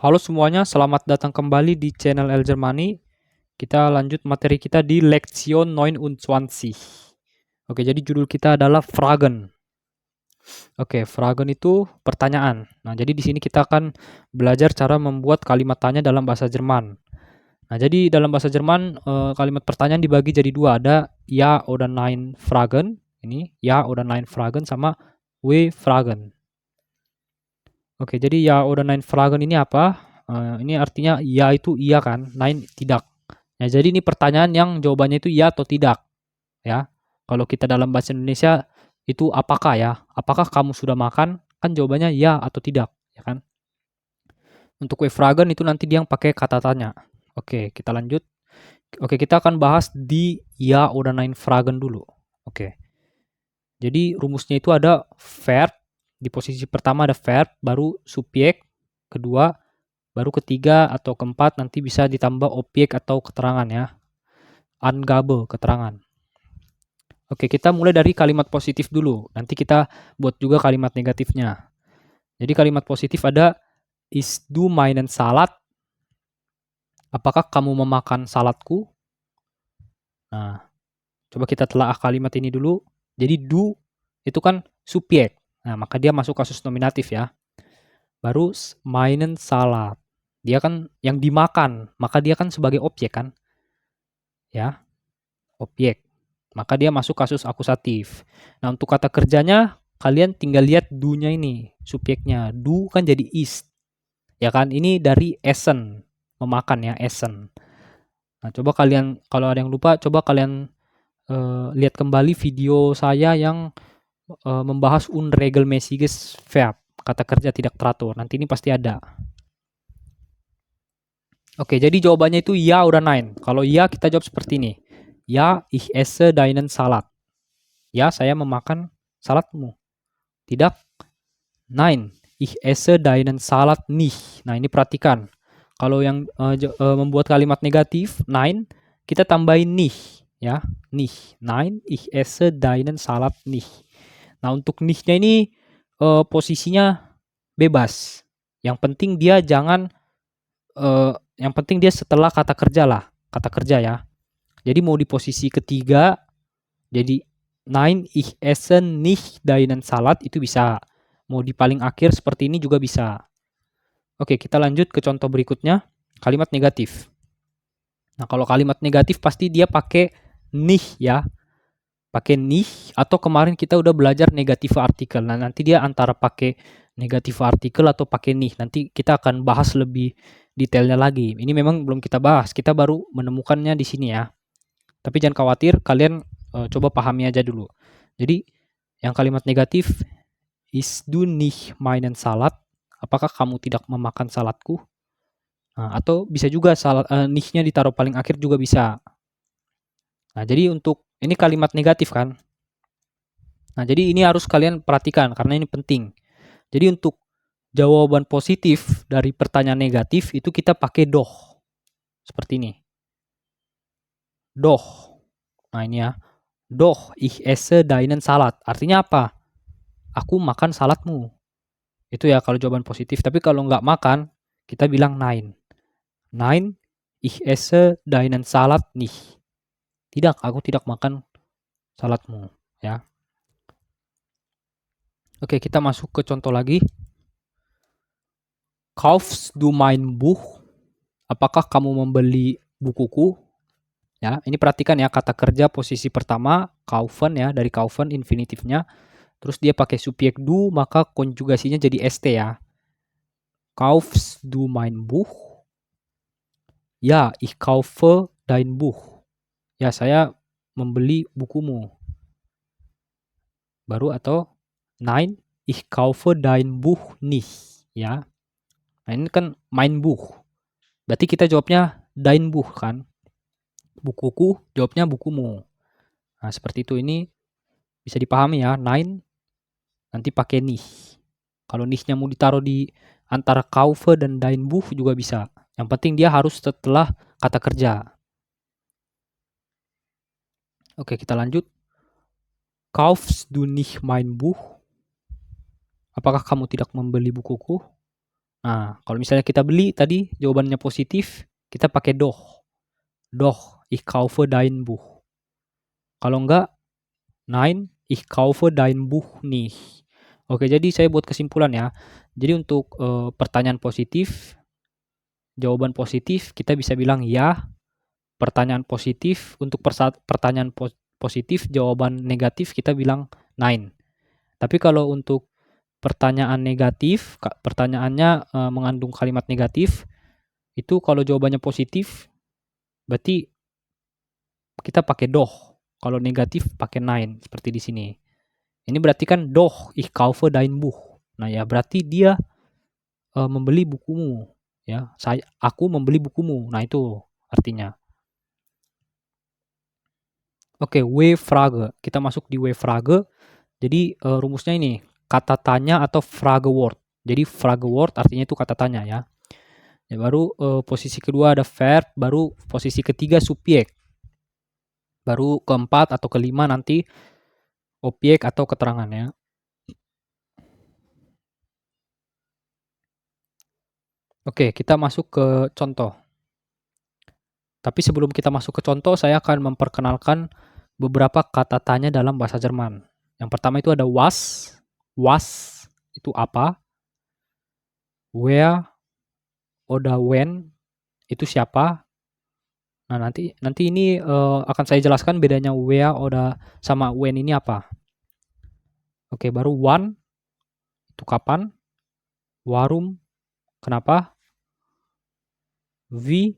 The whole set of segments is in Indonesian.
Halo semuanya, selamat datang kembali di channel El Germani. Kita lanjut materi kita di Lektion 29. Oke, jadi judul kita adalah Fragen. Oke, Fragen itu pertanyaan. Nah, jadi di sini kita akan belajar cara membuat kalimat tanya dalam bahasa Jerman. Nah, jadi dalam bahasa Jerman kalimat pertanyaan dibagi jadi dua, ada Ja oder Nein Fragen. Ini Ja oder Nein Fragen sama We Fragen. Oke, jadi Ya oder Nein Fragen ini apa? Ini artinya ya itu iya kan, nein tidak. Ya, jadi ini pertanyaan yang jawabannya itu ya atau tidak, ya. Kalau kita dalam bahasa Indonesia itu apakah ya? Apakah kamu sudah makan? Kan jawabannya ya atau tidak, ya kan? Untuk We Fragen itu nanti dia yang pakai kata tanya. Oke, kita lanjut. Oke, kita akan bahas di ya oder Nein Fragen dulu. Oke. Jadi rumusnya itu ada verb, di posisi pertama ada verb, baru subjek, kedua, baru ketiga atau keempat nanti bisa ditambah objek atau keterangan ya. Angabe, keterangan. Oke, kita mulai dari kalimat positif dulu. Nanti kita buat juga kalimat negatifnya. Jadi kalimat positif ada is du meinen Salat? Apakah kamu memakan saladku? Nah, coba kita telaah kalimat ini dulu. Jadi du itu kan subjek. Nah, maka dia masuk kasus nominatif ya. Baru meinen Salat. Dia kan yang dimakan, maka dia kan sebagai objek kan? Ya, objek. Maka dia masuk kasus akusatif. Nah, untuk kata kerjanya kalian tinggal lihat do-nya ini, subjeknya. Do kan jadi is. Ya kan? Ini dari essen, memakan ya, essen. Nah, coba kalian kalau ada yang lupa, coba kalian lihat kembali video saya yang membahas unregelmäßiges Verb, kata kerja tidak teratur. Nanti ini pasti ada. Oke, jadi jawabannya itu ya oder nein. Kalau ya kita jawab seperti ini. Ya, ich esse deinen Salat. Ya, saya memakan saladmu. Tidak. Nein, ich esse deinen Salat nicht. Nah, ini perhatikan. Kalau yang membuat kalimat negatif, nein, kita tambahin nicht, ya. Nicht. Nein, ich esse deinen Salat nicht. Nah, untuk nicht-nya ini posisinya bebas. Yang penting dia jangan yang penting dia setelah kata kerja lah, kata kerja ya. Jadi mau di posisi ketiga, jadi nein, ich esse nicht deinen Salat itu bisa. Mau di paling akhir seperti ini juga bisa. Oke, kita lanjut ke contoh berikutnya, kalimat negatif. Nah, kalau kalimat negatif pasti dia pakai nicht ya. Pakai nicht atau kemarin kita udah belajar negatif artikel. Nah, nanti dia antara pakai negatif artikel atau pakai nicht. Nanti kita akan bahas lebih detailnya lagi. Ini memang belum kita bahas, kita baru menemukannya di sini ya. Tapi jangan khawatir, kalian coba pahami aja dulu. Jadi yang kalimat negatif, ist du nicht meinen Salat? Apakah kamu tidak memakan saladku? Nah, atau bisa juga nicht-nya ditaruh paling akhir juga bisa. Nah, jadi untuk ini kalimat negatif kan? Nah, jadi ini harus kalian perhatikan karena ini penting. Jadi untuk jawaban positif dari pertanyaan negatif itu kita pakai doch. Seperti ini. Doch. Nah, ini ya. Doch, ich esse deinen Salat. Artinya apa? Aku makan saladmu. Itu ya kalau jawaban positif. Tapi kalau nggak makan, kita bilang nein. Nein, ich esse deinen Salat nicht. Tidak, aku tidak makan saladmu. Ya. Oke, kita masuk ke contoh lagi. Kaufst du mein Buch? Apakah kamu membeli bukuku? Ya, ini perhatikan ya kata kerja posisi pertama kaufen ya, dari kaufen infinitifnya. Terus dia pakai subjek du, maka konjugasinya jadi st ya. Kaufst du mein Buch? Ya, ich kaufe dein Buch. Ya, saya membeli bukumu. Baru atau nein, ich kaufe dein Buch nicht. Ya. Nah, ini kan mein Buch. Berarti kita jawabnya dein Buch kan. Bukuku, jawabnya bukumu. Nah, seperti itu. Ini bisa dipahami ya. Nein, nanti pakai nicht. Kalau nicht-nya mau ditaruh di antara kaufe dan dein Buch juga bisa. Yang penting dia harus setelah kata kerja. Oke, kita lanjut. Kaufst du nicht mein Buch? Apakah kamu tidak membeli bukuku? Nah, kalau misalnya kita beli tadi jawabannya positif, kita pakai doch. Doch, ich kaufe dein Buch. Kalau enggak, nein, ich kaufe dein Buch nicht. Oke, jadi saya buat kesimpulan ya. Jadi untuk pertanyaan positif, jawaban positif kita bisa bilang ya. Pertanyaan positif untuk pertanyaan positif, jawaban negatif kita bilang nein. Tapi kalau untuk pertanyaan negatif, pertanyaannya mengandung kalimat negatif, itu kalau jawabannya positif, berarti kita pakai doch. Kalau negatif pakai nein, seperti di sini. Ini berarti kan doch, ich kaufe dein Buch. Nah ya berarti dia membeli bukumu. Ya, aku membeli bukumu. Nah itu artinya. Oke, W-Frage. Kita masuk di W-Frage. Jadi rumusnya ini, kata tanya atau Frage word. Jadi Frage word artinya itu kata tanya ya. Ya baru posisi kedua ada verb, baru posisi ketiga subjek. Baru keempat atau kelima nanti objek atau keterangannya. Oke, kita masuk ke contoh. Tapi sebelum kita masuk ke contoh, saya akan memperkenalkan beberapa kata tanya dalam bahasa Jerman. Yang pertama itu ada was. Was itu apa? Where oder when itu siapa? Nah, nanti ini akan saya jelaskan bedanya where oder sama when ini apa. Oke, baru wann itu kapan? Warum kenapa? Wie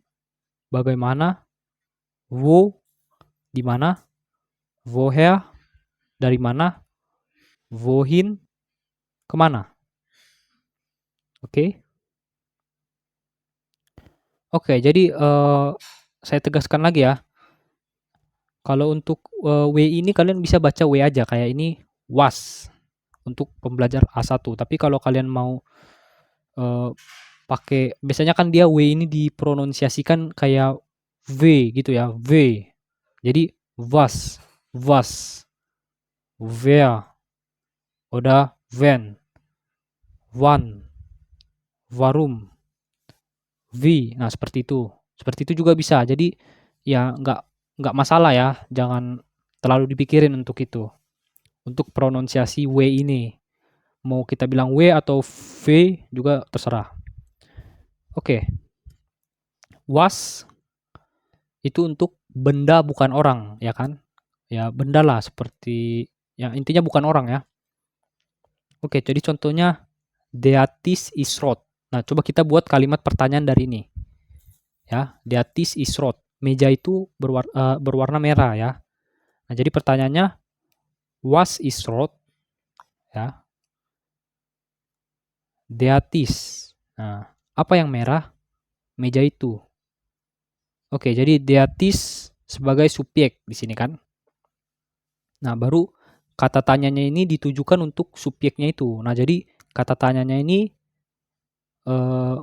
bagaimana? Wo di mana? Woher dari mana? Wohin kemana? Oke. Oke, jadi saya tegaskan lagi ya. Kalau untuk W ini kalian bisa baca W aja kayak ini was untuk pembelajar A1. Tapi kalau kalian mau pakai biasanya kan dia W ini dipronunsiasikan kayak V gitu ya, V. Jadi was, where, oder when, wann, warum, wie. Nah, seperti itu. Seperti itu juga bisa. Jadi ya nggak masalah ya, jangan terlalu dipikirin untuk itu. Untuk pronunciasi W ini. Mau kita bilang W atau V juga terserah. Oke. Was itu untuk benda bukan orang, ya kan? Ya, benda lah seperti ya intinya bukan orang ya. Oke, jadi contohnya Deatis is rot. Nah, coba kita buat kalimat pertanyaan dari ini. Ya, Deatis is rot. Meja itu berwarna merah ya. Nah, jadi pertanyaannya was is rot ya. Deatis. Nah, apa yang merah? Meja itu. Oke, jadi Deatis sebagai subjek di sini kan. Nah, baru kata tanyanya ini ditujukan untuk subjeknya itu. Nah, jadi kata tanyanya ini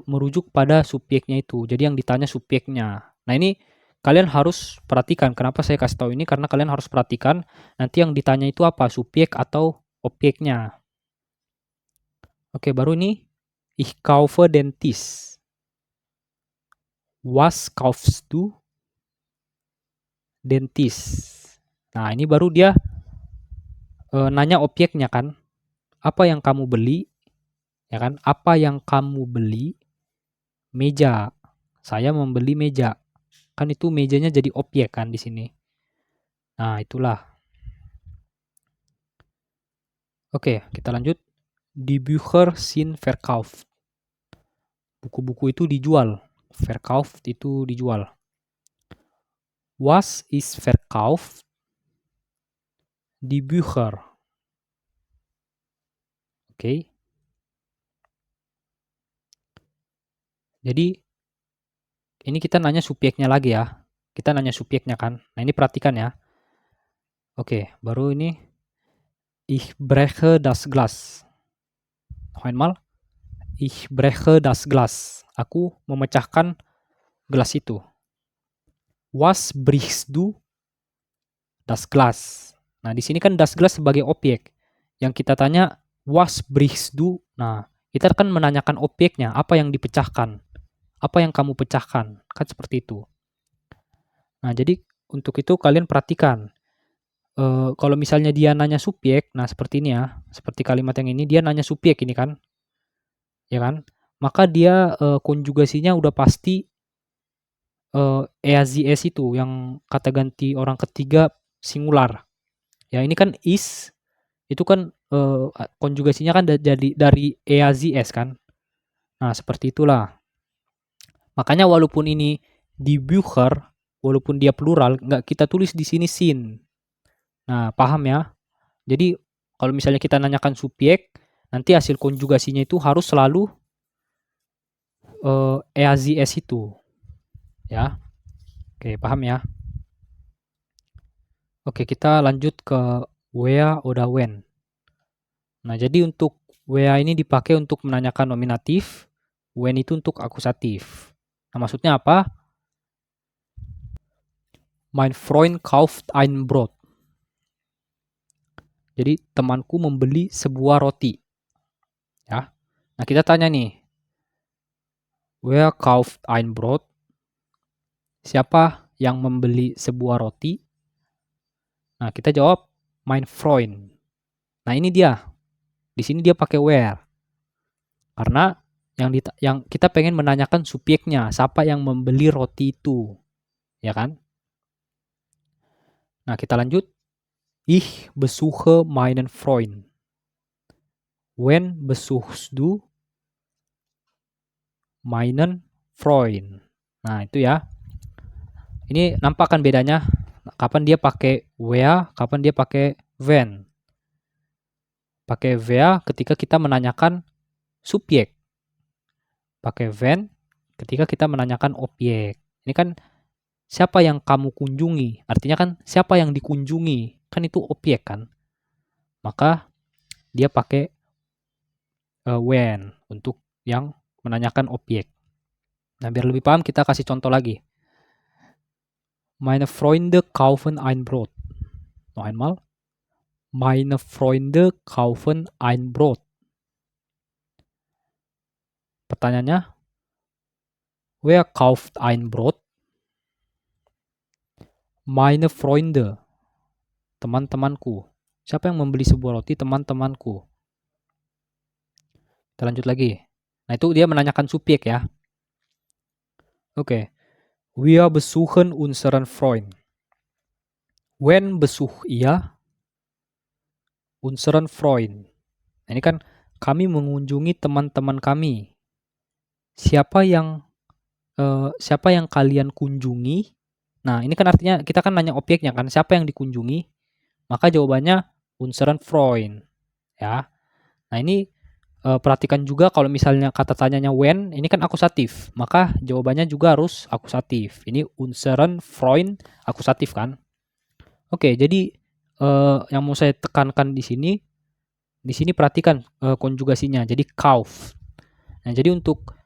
merujuk pada subjeknya itu. Jadi yang ditanya subjeknya. Nah, ini kalian harus perhatikan. Kenapa saya kasih tahu ini? Karena kalian harus perhatikan nanti yang ditanya itu apa, subjek atau objeknya. Oke, baru ini ich kaufe den Tisch. Was kaufst du? Den Tisch. Nah, ini baru dia nanya objeknya kan. Apa yang kamu beli? Ya kan? Apa yang kamu beli? Meja. Saya membeli meja. Kan itu mejanya jadi objek kan di sini. Nah, itulah. Oke, kita lanjut. Die Bücher sind verkauft. Buku-buku itu dijual. Verkauft itu dijual. Was ist verkauft? Die Bücher. Oke. Jadi ini kita nanya subjeknya lagi ya. Kita nanya subjeknya kan. Nah, ini perhatikan ya. Oke, baru ini ich breche das Glas. Noch einmal. Ich breche das Glas. Aku memecahkan gelas itu. Was brichst du? Das Glas. Nah, di sini kan das Glas sebagai objek. Yang kita tanya was brichst du? Nah, Kita kan menanyakan objeknya, apa yang dipecahkan, apa yang kamu pecahkan, kan seperti itu. Nah, jadi untuk itu kalian perhatikan, kalau misalnya dia nanya subjek, nah seperti ini ya, seperti kalimat yang ini, dia nanya subjek ini kan, ya kan? Maka dia konjugasinya udah pasti EAZS itu yang kata ganti orang ketiga singular. Ya ini kan is itu kan konjugasinya kan jadi dari EAZS kan. Nah, seperti itulah. Makanya walaupun ini di Bücher, walaupun dia plural, nggak kita tulis di sini sin. Nah, paham ya? Jadi kalau misalnya kita nanyakan subjek, nanti hasil konjugasinya itu harus selalu EAZS itu, ya. Oke, paham ya? Oke, kita lanjut ke where oder when. Nah, jadi untuk where ini dipakai untuk menanyakan nominatif, when itu untuk akusatif. Nah, maksudnya apa? Mein Freund kauft ein Brot. Jadi temanku membeli sebuah roti. Ya. Nah, kita tanya nih, wer kauft ein Brot? Siapa yang membeli sebuah roti? Nah, kita jawab mein Freund. Nah, ini dia. Di sini dia pakai where. Karena yang kita pengen menanyakan subjeknya, siapa yang membeli roti itu. Ya kan? Nah, kita lanjut. Ich besuche meinen Freund. When besuchst du meinen Freund? Nah, itu ya. Ini nampak kan bedanya? Kapan dia pakai where, kapan dia pakai when. Pakai where ketika kita menanyakan subjek. Pakai when ketika kita menanyakan objek. Ini kan siapa yang kamu kunjungi? Artinya kan siapa yang dikunjungi? Kan itu objek kan? Maka dia pakai when untuk yang menanyakan objek. Nah, biar lebih paham kita kasih contoh lagi. Meine Freunde kaufen ein Brot. Noch einmal. Meine Freunde kaufen ein Brot. Pertanyaannya, wer kauft ein Brot? Meine Freunde. Teman-temanku. Siapa yang membeli sebuah roti? Teman-temanku. Kita lanjut lagi. Nah, itu dia menanyakan subjek ya. Oke. Wir besuchen unseren Freund. When besuch ihr unseren Freund? Nah, ini kan kami mengunjungi teman-teman kami. Siapa yang kalian kunjungi? Nah, ini kan artinya kita kan nanya objeknya kan, siapa yang dikunjungi? Maka jawabannya unseren Freund, ya. Nah, ini perhatikan juga kalau misalnya kata tanyanya when, ini kan akusatif, maka jawabannya juga harus akusatif. Ini unseren Freund akusatif kan. Oke, jadi yang mau saya tekankan di sini perhatikan konjugasinya. Jadi kauf. Nah, jadi untuk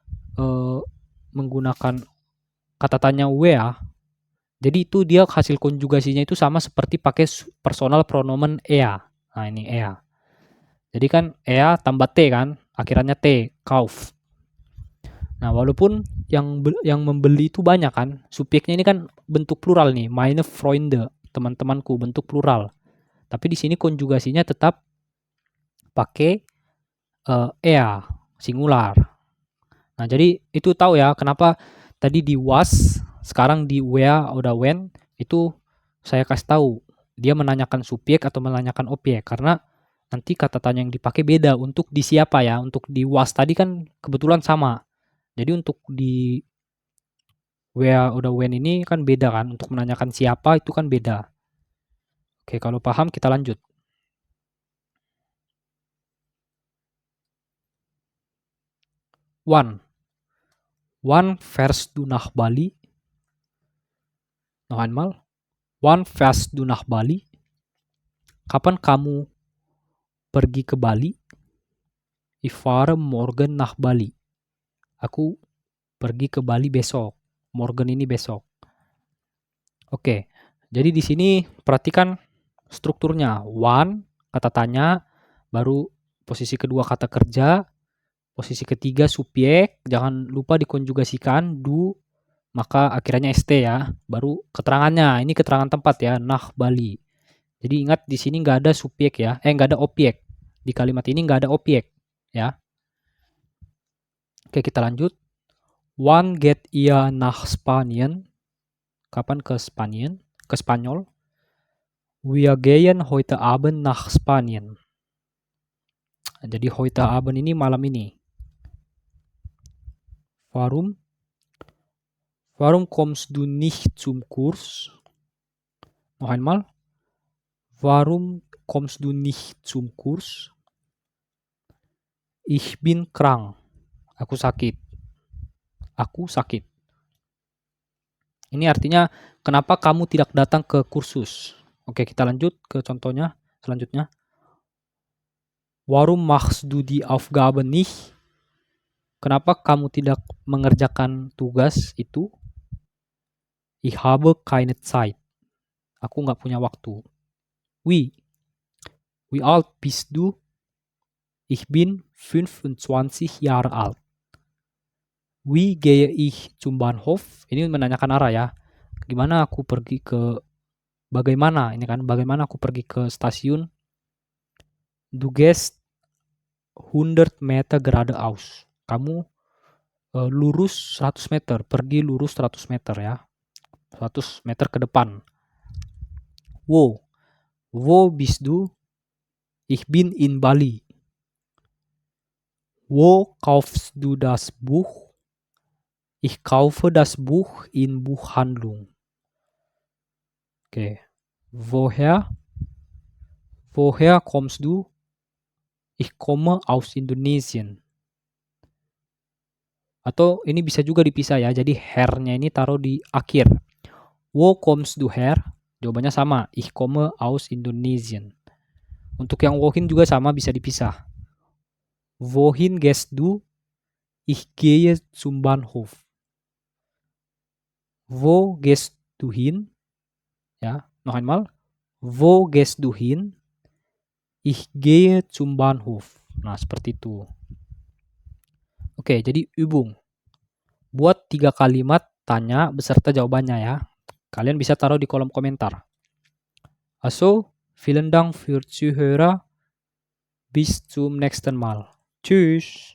menggunakan kata tanya where, jadi itu dia hasil konjugasinya itu sama seperti pakai personal pronomen ea. Nah, ini ea. Jadi kan ea tambah t kan, akhirannya t, kauf. Nah, walaupun yang membeli itu banyak kan, subjeknya ini kan bentuk plural nih, meine Freunde, teman-temanku, bentuk plural. Tapi di sini konjugasinya tetap pakai ea, singular. Nah, jadi itu tahu ya kenapa tadi di was, sekarang di where udah when, itu saya kasih tahu. Dia menanyakan subjek atau menanyakan objek. Karena nanti kata tanya yang dipakai beda untuk di siapa ya. Untuk di was tadi kan kebetulan sama. Jadi untuk di where udah when ini kan beda kan. Untuk menanyakan siapa itu kan beda. Oke, kalau paham kita lanjut. Wann fährst du nach Bali? Noch einmal. Wann fährst du nach Bali? Kapan kamu pergi ke Bali? Ich fahre morgen nach Bali. Aku pergi ke Bali besok. Morgen ini besok. Oke. Jadi di sini perhatikan strukturnya. Wann, kata tanya, baru posisi kedua kata kerja, Posisi ketiga subjek, jangan lupa dikonjugasikan du, maka akhirnya st ya. Baru keterangannya, ini keterangan tempat ya, nah Bali. Jadi ingat di sini nggak ada subjek ya, nggak ada objek. Di kalimat ini nggak ada objek ya. Oke, kita lanjut. Wann geht ihr nach Spanien? Kapan ke Spanien? Ke Spanyol? Wir gehen heute Abend nach Spanien. Jadi heute Abend ini malam ini. Warum? Warum kommst du nicht zum Kurs? Noch einmal. Warum kommst du nicht zum Kurs? Ich bin krank. Aku sakit. Aku sakit. Ini artinya kenapa kamu tidak datang ke kursus? Oke, kita lanjut ke contohnya selanjutnya. Warum machst du die Aufgabe nicht? Kenapa kamu tidak mengerjakan tugas itu? Ich habe keine Zeit. Aku nggak punya waktu. Wie alt bist du? Ich bin 25 Jahre alt. Wie gehe ich zum Bahnhof? Ini menanyakan arah ya. Bagaimana aku pergi ke stasiun? Du gehst 100 Meter geradeaus. Kamu lurus 100 meter, pergi lurus 100 meter ya. 100 meter ke depan. Wo bist du? Ich bin in Bali. Wo kaufst du das Buch? Ich kaufe das Buch in Buchhandlung. Okay. Woher kommst du? Ich komme aus Indonesien. Atau ini bisa juga dipisah ya. Jadi her-nya ini taruh di akhir. Wo kommst du her? Jawabannya sama. Ich komme aus Indonesien. Untuk yang wohin juga sama, bisa dipisah. Wohin gehst du? Ich gehe zum Bahnhof. Wo gehst du hin? Ya, noch einmal. Wo gehst du hin? Ich gehe zum Bahnhof. Nah, seperti itu. Oke, jadi übung. Buat 3 kalimat tanya beserta jawabannya ya. Kalian bisa taruh di kolom komentar. Also, vielen Dank für Zuhörer. Bis zum nächsten Mal. Tschüss.